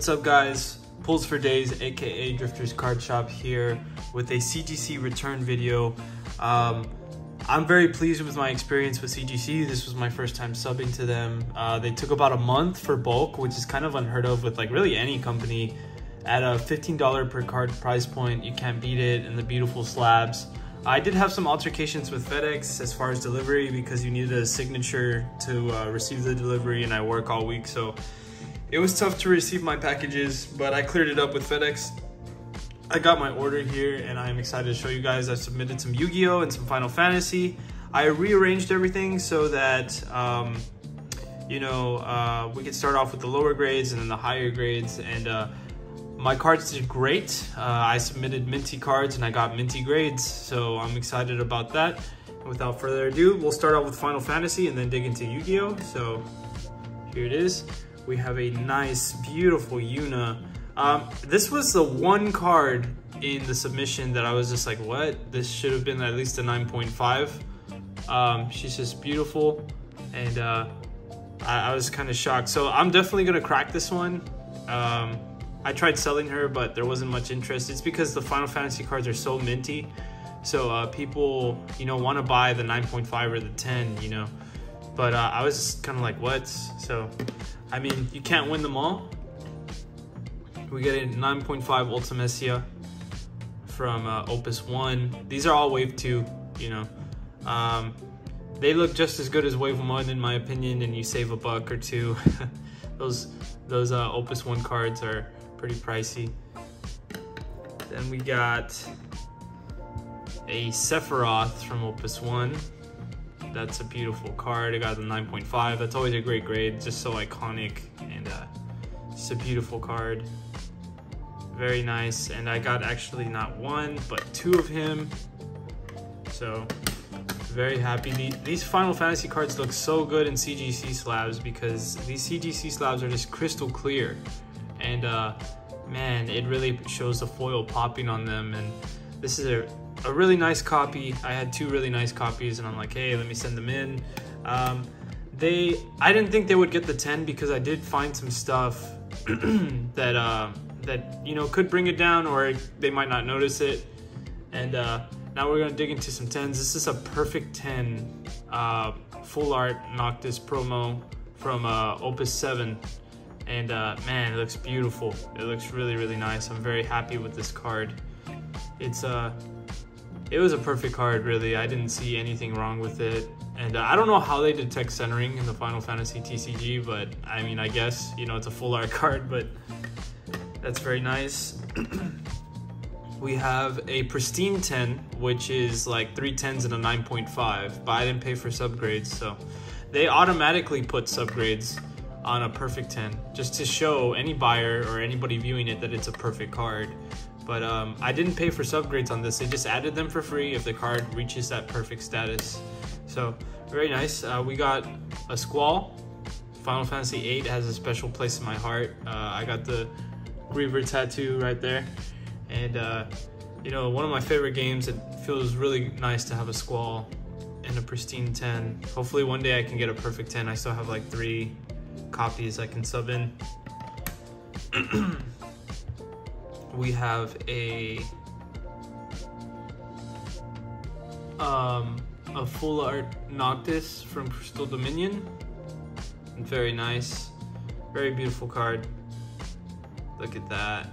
What's up, guys? Pulls for Days, aka Drifter's Card Shop, here with a CGC Return video. I'm very pleased with my experience with CGC. This was my first time subbing to them. They took about a month for bulk, which is kind of unheard of with like really any company. At a $15 per card price point, you can't beat it, and the beautiful slabs. I did have some altercations with FedEx as far as delivery because you needed a signature to receive the delivery, and I work all week, so it was tough to receive my packages, but I cleared it up with FedEx. I got my order here, and I'm excited to show you guys. I submitted some Yu-Gi-Oh! And some Final Fantasy. I rearranged everything so that, we could start off with the lower grades and then the higher grades, and my cards did great. I submitted minty cards and I got minty grades, so I'm excited about that. And without further ado, we'll start out with Final Fantasy and then dig into Yu-Gi-Oh! So here it is. We have a nice, beautiful Yuna. This was the one card in the submission that I was just like, what? This should have been at least a 9.5. She's just beautiful, and I was kind of shocked. So I'm definitely gonna crack this one. I tried selling her, but there wasn't much interest. It's because the Final Fantasy cards are so minty. So people, want to buy the 9.5 or the 10, But I was just kind of like, what? So, I mean, you can't win them all. We get a 9.5 Ultimecia from Opus 1. These are all Wave 2, They look just as good as Wave 1 in my opinion, and you save a buck or two. Those Opus 1 cards are pretty pricey. Then we got a Sephiroth from Opus 1. That's a beautiful card. I got the 9.5. That's always a great grade, just so iconic, and just a beautiful card. Very nice. And I got actually not one, but two of him. So very happy. These Final Fantasy cards look so good in CGC slabs because these CGC slabs are just crystal clear. And man, it really shows the foil popping on them. And this is a really nice copy. I had two really nice copies, and I'm like, hey, let me send them in. I didn't think they would get the 10 because I did find some stuff that could bring it down, or they might not notice it. And now we're gonna dig into some 10s. This is a perfect 10 full art Noctis promo from Opus 7. And man, it looks beautiful. It looks really, really nice. I'm very happy with this card. It was a perfect card, really. I didn't see anything wrong with it. And I don't know how they detect centering in the Final Fantasy TCG, but I mean, I guess, it's a full art card, but that's very nice. We have a pristine 10, which is like 3 10s and a 9.5, but I didn't pay for subgrades, so they automatically put subgrades on a perfect 10 just to show any buyer or anybody viewing it that it's a perfect card. But I didn't pay for subgrades on this. They just added them for free if the card reaches that perfect status. So very nice. We got a Squall. Final Fantasy VIII has a special place in my heart. I got the Griever tattoo right there. And one of my favorite games. It feels really nice to have a Squall in a pristine 10. Hopefully one day I can get a perfect 10. I still have like 3 copies I can sub in. We have a full art Noctis from Crystal Dominion. Very nice, very beautiful card. Look at that.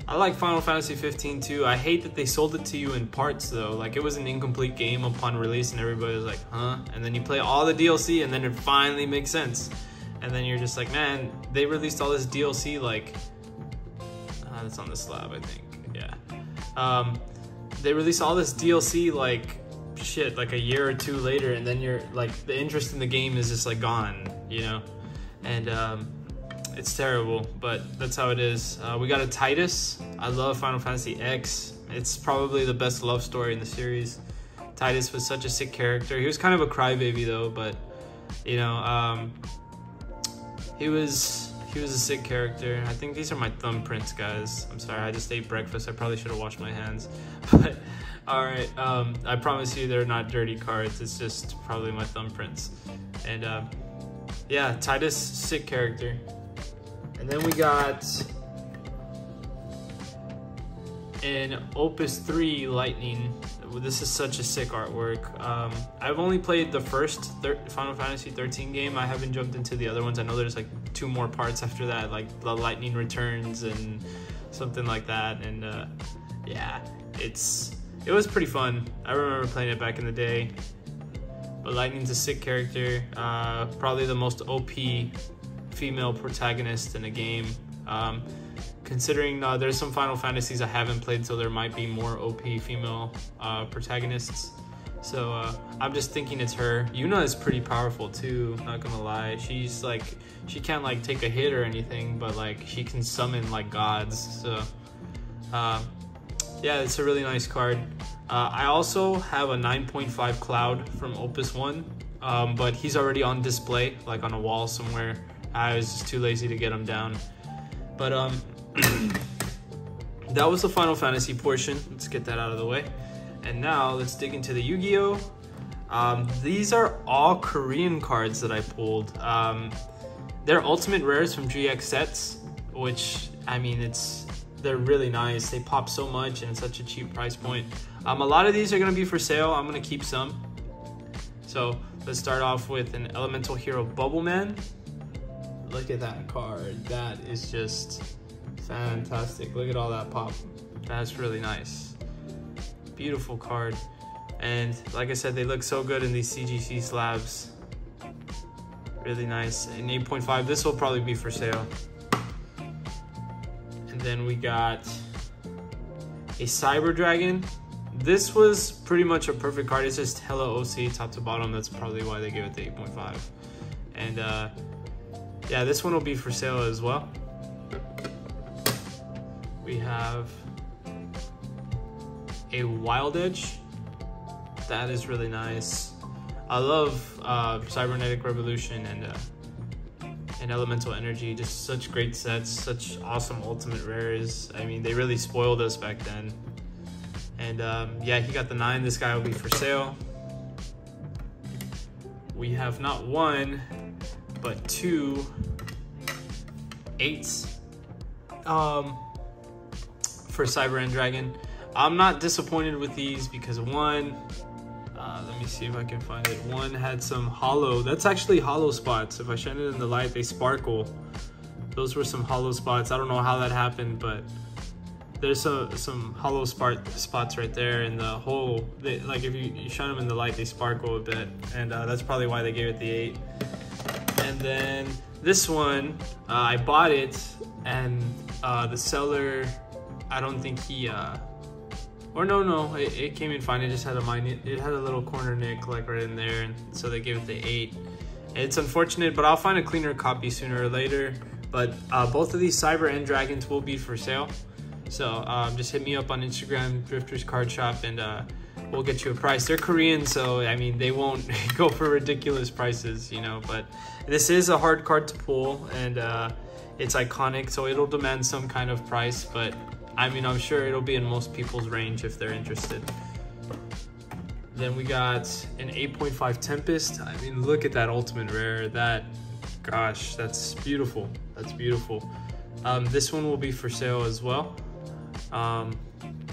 I like Final Fantasy 15 too. I hate that they sold it to you in parts though. Like, it was an incomplete game upon release, and everybody was like, huh? And then you play all the DLC, and then it finally makes sense. And then you're just like, man, they released all this DLC like, that's on the slab, I think, yeah. They released all this DLC like, shit, like a year or two later, and then you're like, the interest in the game is just like gone, And it's terrible, but that's how it is. We got a Titus. I love Final Fantasy X. It's probably the best love story in the series. Titus was such a sick character. He was kind of a crybaby though, but he was a sick character. I think these are my thumbprints, guys. I'm sorry, I just ate breakfast. I probably should have washed my hands. But all right, I promise you they're not dirty cards. It's just probably my thumbprints. And yeah, Titus, sick character. And then we got an Opus 3 Lightning. This is such a sick artwork. I've only played the first Final Fantasy 13 game. I haven't jumped into the other ones. I know there's like 2 more parts after that, like the Lightning Returns and something like that. And yeah, it was pretty fun. I remember playing it back in the day. But Lightning's a sick character. Probably the most OP female protagonist in a game. Considering there's some Final Fantasies I haven't played, so there might be more OP female protagonists. So I'm just thinking it's her. Yuna is pretty powerful too, not gonna lie. She's like, she can't like take a hit or anything, but like she can summon like gods. So yeah, it's a really nice card. I also have a 9.5 Cloud from Opus 1, but he's already on display, like on a wall somewhere. I was just too lazy to get him down. But that was the Final Fantasy portion. Let's get that out of the way. And now let's dig into the Yu-Gi-Oh! These are all Korean cards that I pulled. They're ultimate rares from GX sets, which, I mean, they're really nice. They pop so much and such a cheap price point. A lot of these are gonna be for sale. I'm gonna keep some. So let's start off with an Elemental Hero Bubble Man. Look at that card. That is just fantastic. Look at all that pop. That's really nice. Beautiful card. And like I said, they look so good in these CGC slabs. Really nice. And 8.5, this will probably be for sale. And then we got a Cyber Dragon. This was pretty much a perfect card. It's just hella OC top to bottom. That's probably why they gave it the 8.5. And yeah, this one will be for sale as well. We have a Wild Edge. That is really nice. I love Cybernetic Revolution and Elemental Energy. Just such great sets, such awesome ultimate rares. I mean, they really spoiled us back then. And yeah, he got the 9. This guy will be for sale. We have not 1, but 2 8s for Cyber End Dragon. I'm not disappointed with these because 1, let me see if I can find it. 1 had some hollow. That's actually hollow spots. If I shine it in the light, they sparkle. Those were some hollow spots. I don't know how that happened, but there's some hollow spots right there in the hole. Like if you shine them in the light, they sparkle a bit, and that's probably why they gave it the 8. And then this one, I bought it, and the seller, I don't think he, or no, it came in fine. It just had it had a little corner nick like right in there, and so they gave it the 8. It's unfortunate, but I'll find a cleaner copy sooner or later. But both of these Cyber End Dragons will be for sale. So just hit me up on Instagram, Drifters Card Shop, and we'll get you a price. They're Korean, so I mean, they won't go for ridiculous prices, you know, but this is a hard card to pull, and it's iconic, so it'll demand some kind of price, but I mean, I'm sure it'll be in most people's range if they're interested. Then we got an 8.5 Tempest. I mean, look at that ultimate rare. That, gosh, that's beautiful. That's beautiful. This one will be for sale as well.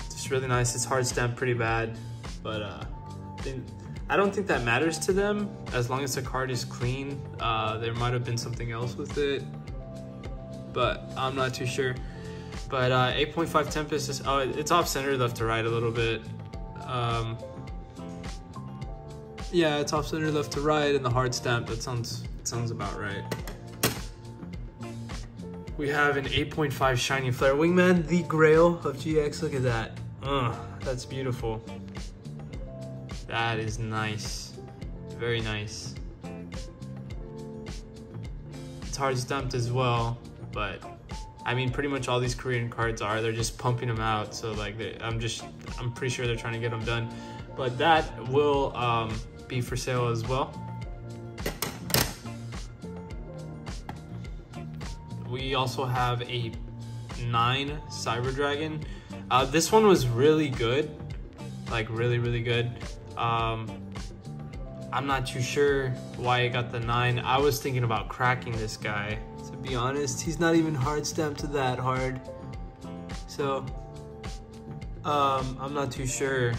It's really nice. It's hard stamped pretty bad, but I don't think that matters to them as long as the card is clean. There might have been something else with it, but I'm not too sure. But 8.5 Tempest is, oh, it's off center left to right a little bit. Yeah, it's off center left to right, and the hard stamp, that sounds about right. We have an 8.5 Shiny Flare Wingman, the grail of GX. Look at that. That's beautiful. That is nice. Very nice. It's hard stamped as well, but I mean, pretty much all these Korean cards are. They're just pumping them out. So like, I'm pretty sure they're trying to get them done. But that will be for sale as well. We also have a 9 Cyber Dragon. This one was really good, like really good. I'm not too sure why I got the 9. I was thinking about cracking this guy, to be honest. He's not even hard stamped that hard. So, I'm not too sure.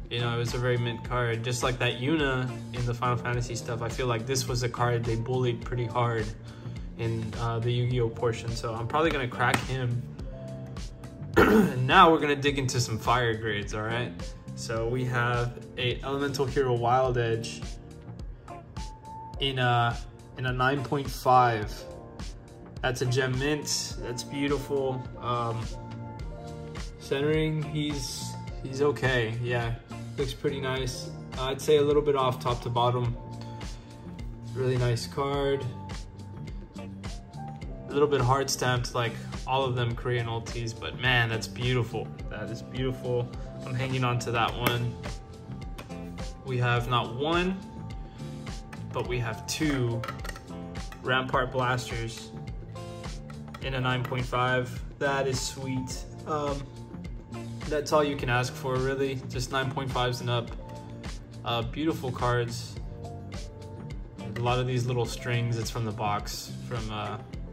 You know, it was a very mint card. Just like that Yuna in the Final Fantasy stuff, I feel like this was a card they bullied pretty hard in the Yu-Gi-Oh portion. So I'm probably gonna crack him. And now we're gonna dig into some fire grades, all right? So we have a Elemental Hero Wild Edge in a 9.5. That's a gem mint. That's beautiful. Centering, he's okay. Yeah, looks pretty nice. I'd say a little bit off top to bottom. Really nice card. A little bit hard stamped like all of them Korean ultis, but man, that's beautiful. That is beautiful. I'm hanging on to that one. We have not one, but we have two Rampart Blasters in a 9.5. That is sweet. That's all you can ask for, really. Just 9.5s and up. Beautiful cards. A lot of these little strings, it's from the box from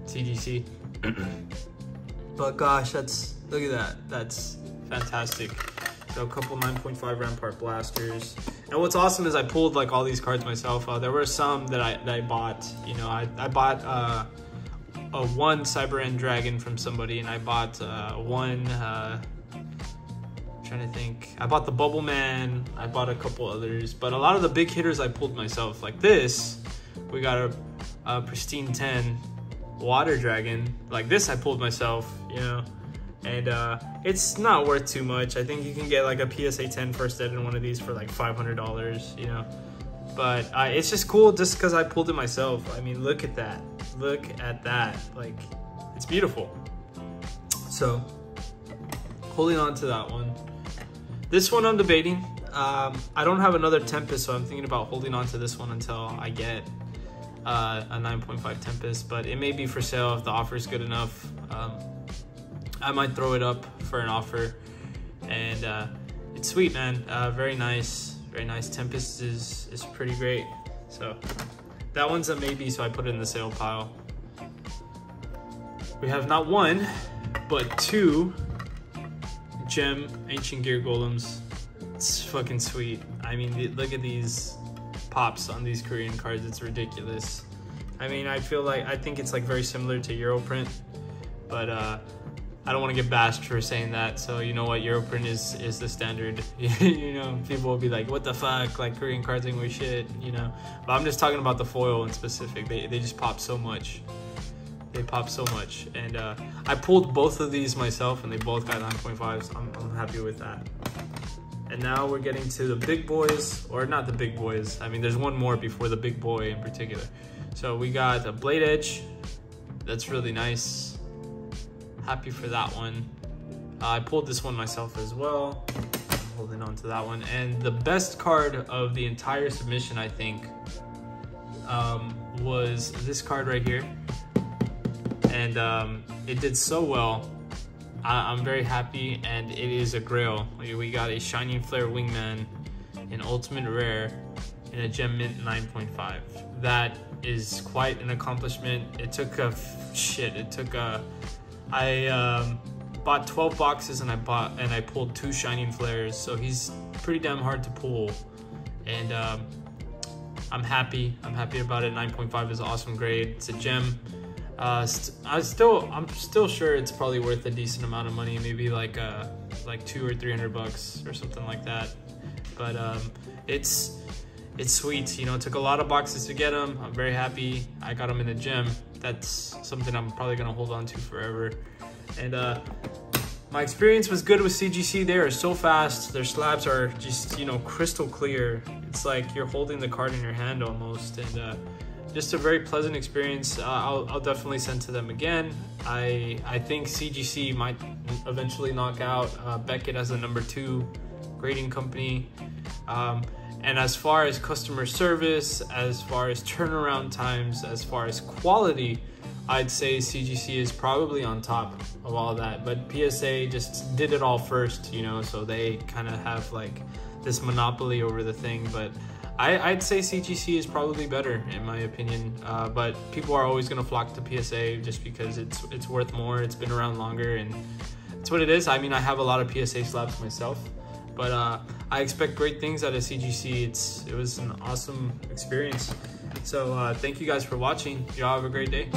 CGC. But gosh, look at that. That's fantastic. So a couple 9.5 Rampart Blasters. And what's awesome is I pulled like all these cards myself. There were some that I bought. You know, I bought a one Cyber End Dragon from somebody, and I bought one. Trying to think. I bought the Bubble Man. I bought a couple others, but a lot of the big hitters I pulled myself. Like this, we got a Pristine 10 Water Dragon. Like this, I pulled myself. You know. And it's not worth too much. I think you can get like a PSA 10 first ed in one of these for like $500, you know. But it's just cool just because I pulled it myself. I mean, look at that. Look at that. Like, it's beautiful. So, holding on to that one. This one I'm debating. I don't have another Tempest, so I'm thinking about holding on to this one until I get a 9.5 Tempest. But it may be for sale if the offer is good enough. I might throw it up for an offer, and it's sweet, man. Very nice, very nice. Tempest is pretty great. So that one's a maybe, so I put it in the sale pile. We have not one, but two gem Ancient Gear Golems. It's fucking sweet. I mean, look at these pops on these Korean cards. It's ridiculous. I mean, I think it's like very similar to Europrint, but I don't want to get bashed for saying that, so you know what, Europrint is the standard. You know, people will be like, what the fuck, like Korean cards ain't worth shit, you know. But I'm just talking about the foil in specific. They just pop so much. They pop so much. And I pulled both of these myself, and they both got 9.5s. I'm happy with that. And now we're getting to the big boys, or not the big boys. I mean, there's one more before the big boy in particular. So we got a Blade Edge. That's really nice. Happy for that one. I pulled this one myself as well. Holding on to that one. And the best card of the entire submission, I think, was this card right here. And it did so well. I'm very happy, and it is a grail. We got a Shining Flare Wingman, an Ultimate Rare, and a Gem Mint 9.5. That is quite an accomplishment. It took I bought 12 boxes, and I pulled 2 Shining Flares, so he's pretty damn hard to pull. And I'm happy about it. 9.5 is an awesome grade. It's a gem. I'm still sure it's probably worth a decent amount of money, maybe like $200 or $300 or something like that. But it's sweet. You know, it took a lot of boxes to get them. I'm very happy I got them in a gem. That's something I'm probably gonna hold on to forever. And my experience was good with CGC. They are so fast. Their slabs are just, you know, crystal clear. It's like you're holding the card in your hand almost. And just a very pleasant experience. I'll definitely send to them again. I think CGC might eventually knock out Beckett as the #2 grading company. And as far as customer service, as far as turnaround times, as far as quality, I'd say CGC is probably on top of all that. But PSA just did it all first, you know, so they kind of have like this monopoly over the thing. But I'd say CGC is probably better in my opinion, but people are always gonna flock to PSA just because it's worth more. It's been around longer, and it's what it is. I mean, I have a lot of PSA slabs myself, but I expect great things out of CGC. It was an awesome experience. So thank you guys for watching. Y'all have a great day.